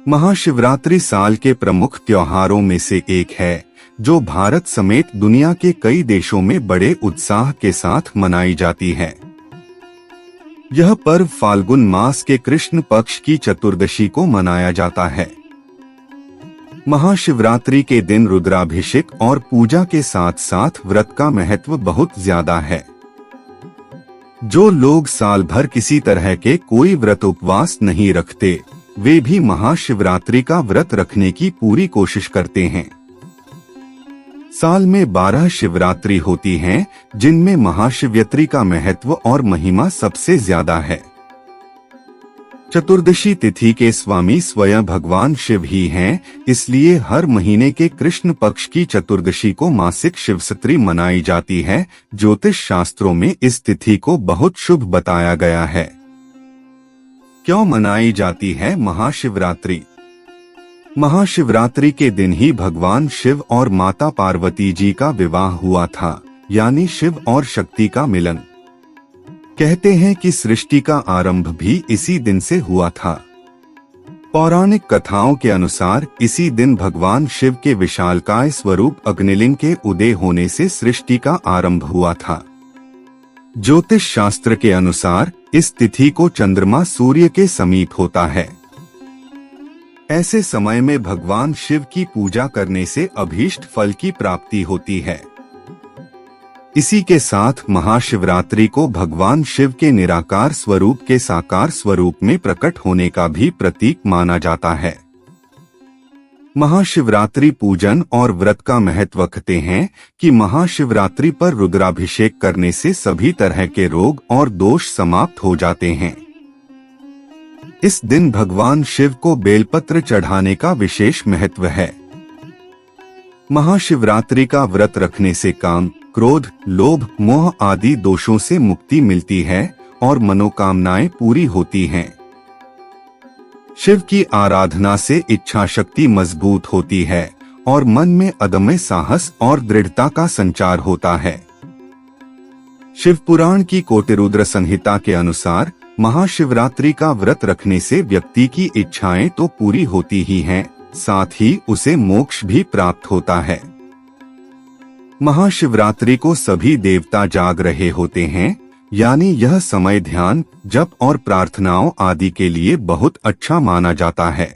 महाशिवरात्रि साल के प्रमुख त्योहारों में से एक है, जो भारत समेत दुनिया के कई देशों में बड़े उत्साह के साथ मनाई जाती है। यह पर्व फाल्गुन मास के कृष्ण पक्ष की चतुर्दशी को मनाया जाता है। महाशिवरात्रि के दिन रुद्राभिषेक और पूजा के साथ साथ व्रत का महत्व बहुत ज्यादा है। जो लोग साल भर किसी तरह के कोई व्रत उपवास नहीं रखते, वे भी महाशिवरात्रि का व्रत रखने की पूरी कोशिश करते हैं। साल में 12 शिवरात्रि होती हैं, जिनमें महाशिवरात्रि का महत्व और महिमा सबसे ज्यादा है। चतुर्दशी तिथि के स्वामी स्वयं भगवान शिव ही हैं, इसलिए हर महीने के कृष्ण पक्ष की चतुर्दशी को मासिक शिवरात्रि मनाई जाती है। ज्योतिष शास्त्रों में इस तिथि को बहुत शुभ बताया गया है। क्यों मनाई जाती है महाशिवरात्रि? महाशिवरात्रि के दिन ही भगवान शिव और माता पार्वती जी का विवाह हुआ था, यानी शिव और शक्ति का मिलन। कहते हैं कि सृष्टि का आरंभ भी इसी दिन से हुआ था। पौराणिक कथाओं के अनुसार इसी दिन भगवान शिव के विशालकाय स्वरूप अग्निलिंग के उदय होने से सृष्टि का आरंभ हुआ था। ज्योतिष शास्त्र के अनुसार इस तिथि को चंद्रमा सूर्य के समीप होता है। ऐसे समय में भगवान शिव की पूजा करने से अभीष्ट फल की प्राप्ति होती है। इसी के साथ महाशिवरात्रि को भगवान शिव के निराकार स्वरूप के साकार स्वरूप में प्रकट होने का भी प्रतीक माना जाता है। महाशिवरात्रि पूजन और व्रत का महत्व कहते हैं कि महाशिवरात्रि पर रुद्राभिषेक करने से सभी तरह के रोग और दोष समाप्त हो जाते हैं। इस दिन भगवान शिव को बेलपत्र चढ़ाने का विशेष महत्व है। महाशिवरात्रि का व्रत रखने से काम, क्रोध, लोभ, मोह आदि दोषों से मुक्ति मिलती है और मनोकामनाएं पूरी होती हैं। शिव की आराधना से इच्छा शक्ति मजबूत होती है और मन में अदम्य साहस और दृढ़ता का संचार होता है। शिव पुराण की कोटिरुद्र संहिता के अनुसार महाशिवरात्रि का व्रत रखने से व्यक्ति की इच्छाएं तो पूरी होती ही हैं, साथ ही उसे मोक्ष भी प्राप्त होता है। महाशिवरात्रि को सभी देवता जाग रहे होते हैं, यानी यह समय ध्यान, जप और प्रार्थनाओं आदि के लिए बहुत अच्छा माना जाता है।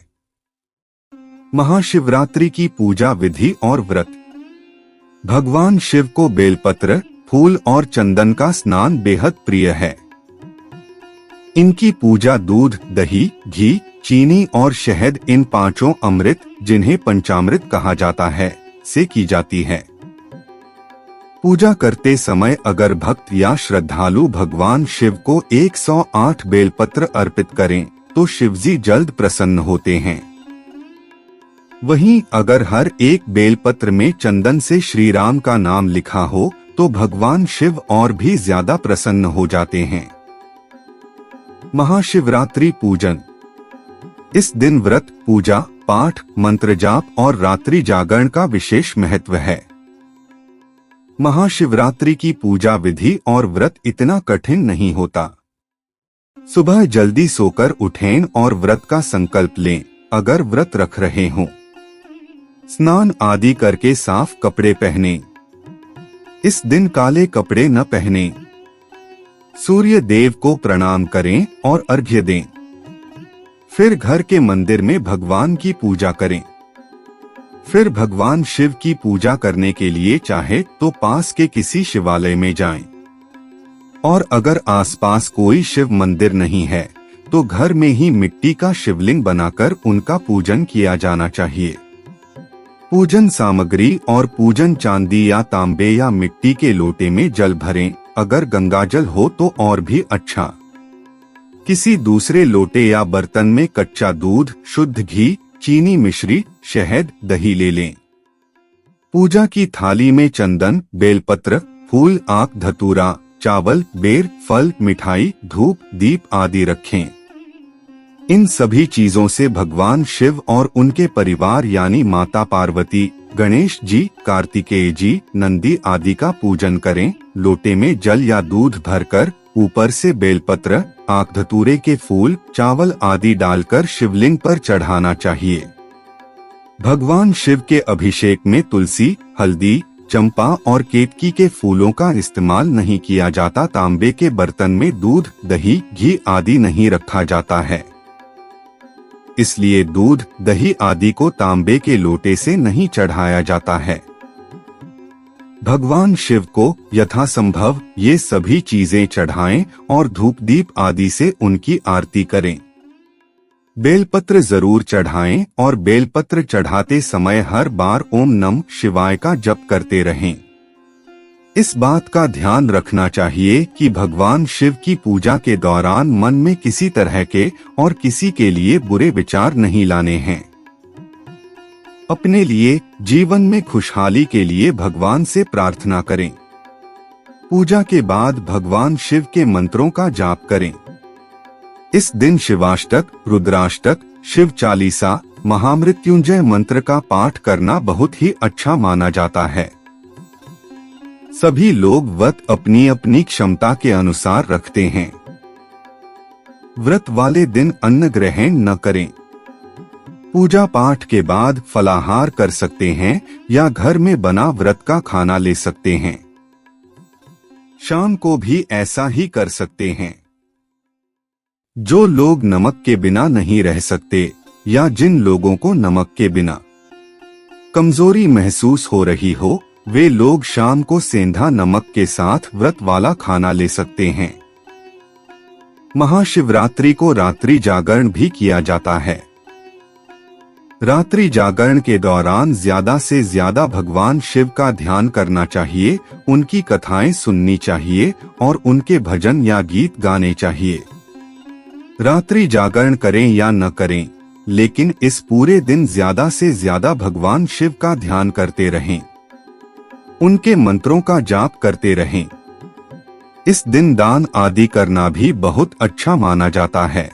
महाशिवरात्रि की पूजा विधि और व्रत। भगवान शिव को बेलपत्र, फूल और चंदन का स्नान बेहद प्रिय है। इनकी पूजा दूध, दही, घी, चीनी और शहद, इन पांचों अमृत, जिन्हें पंचामृत कहा जाता है, से की जाती है। पूजा करते समय अगर भक्त या श्रद्धालु भगवान शिव को 108 बेलपत्र अर्पित करें तो शिवजी जल्द प्रसन्न होते हैं। वहीं अगर हर एक बेलपत्र में चंदन से श्री राम का नाम लिखा हो तो भगवान शिव और भी ज्यादा प्रसन्न हो जाते हैं। महाशिवरात्रि पूजन। इस दिन व्रत, पूजा, पाठ, मंत्र जाप और रात्रि जागरण का विशेष महत्व है। महाशिवरात्रि की पूजा विधि और व्रत इतना कठिन नहीं होता। सुबह जल्दी सोकर उठें और व्रत का संकल्प लें, अगर व्रत रख रहे हों। स्नान आदि करके साफ कपड़े पहनें। इस दिन काले कपड़े न पहनें। सूर्य देव को प्रणाम करें और अर्घ्य दें। फिर घर के मंदिर में भगवान की पूजा करें। फिर भगवान शिव की पूजा करने के लिए चाहे तो पास के किसी शिवालय में जाएं। और अगर आसपास कोई शिव मंदिर नहीं है तो घर में ही मिट्टी का शिवलिंग बनाकर उनका पूजन किया जाना चाहिए। पूजन सामग्री और पूजन चांदी या तांबे या मिट्टी के लोटे में जल भरें, अगर गंगाजल हो तो और भी अच्छा। किसी दूसरे लोटे या बर्तन में कच्चा दूध, शुद्ध घी, चीनी मिश्री, शहद, दही ले लें। पूजा की थाली में चंदन, बेलपत्र, फूल, आक, धतूरा, चावल, बेर, फल, मिठाई, धूप, दीप आदि रखें। इन सभी चीजों से भगवान शिव और उनके परिवार यानी माता पार्वती, गणेश जी, कार्तिकेय जी, नंदी आदि का पूजन करें। लोटे में जल या दूध भरकर ऊपर से बेलपत्र, आक धतूरे के फूल, चावल आदि डालकर शिवलिंग पर चढ़ाना चाहिए। भगवान शिव के अभिषेक में तुलसी, हल्दी, चंपा और केतकी के फूलों का इस्तेमाल नहीं किया जाता। तांबे के बर्तन में दूध, दही, घी आदि नहीं रखा जाता है, इसलिए दूध, दही आदि को तांबे के लोटे से नहीं चढ़ाया जाता है। भगवान शिव को यथासंभव ये सभी चीजें चढ़ाएं और धूप दीप आदि से उनकी आरती करें। बेलपत्र जरूर चढ़ाएं और बेलपत्र चढ़ाते समय हर बार ओम नमः शिवाय का जप करते रहें। इस बात का ध्यान रखना चाहिए कि भगवान शिव की पूजा के दौरान मन में किसी तरह के और किसी के लिए बुरे विचार नहीं लाने हैं। अपने लिए, जीवन में खुशहाली के लिए भगवान से प्रार्थना करें। पूजा के बाद भगवान शिव के मंत्रों का जाप करें। इस दिन शिवाष्टक, रुद्राष्टक, शिव चालीसा, महामृत्युंजय मंत्र का पाठ करना बहुत ही अच्छा माना जाता है। सभी लोग व्रत अपनी अपनी क्षमता के अनुसार रखते हैं। व्रत वाले दिन अन्न ग्रहण न करें। पूजा पाठ के बाद फलाहार कर सकते हैं या घर में बना व्रत का खाना ले सकते हैं। शाम को भी ऐसा ही कर सकते हैं। जो लोग नमक के बिना नहीं रह सकते या जिन लोगों को नमक के बिना कमजोरी महसूस हो रही हो, वे लोग शाम को सेंधा नमक के साथ व्रत वाला खाना ले सकते हैं। महाशिवरात्रि को रात्रि जागरण भी किया जाता है। रात्रि जागरण के दौरान ज्यादा से ज्यादा भगवान शिव का ध्यान करना चाहिए, उनकी कथाएं सुननी चाहिए और उनके भजन या गीत गाने चाहिए। रात्रि जागरण करें या न करें, लेकिन इस पूरे दिन ज्यादा से ज्यादा भगवान शिव का ध्यान करते रहें, उनके मंत्रों का जाप करते रहें। इस दिन दान आदि करना भी बहुत अच्छा माना जाता है।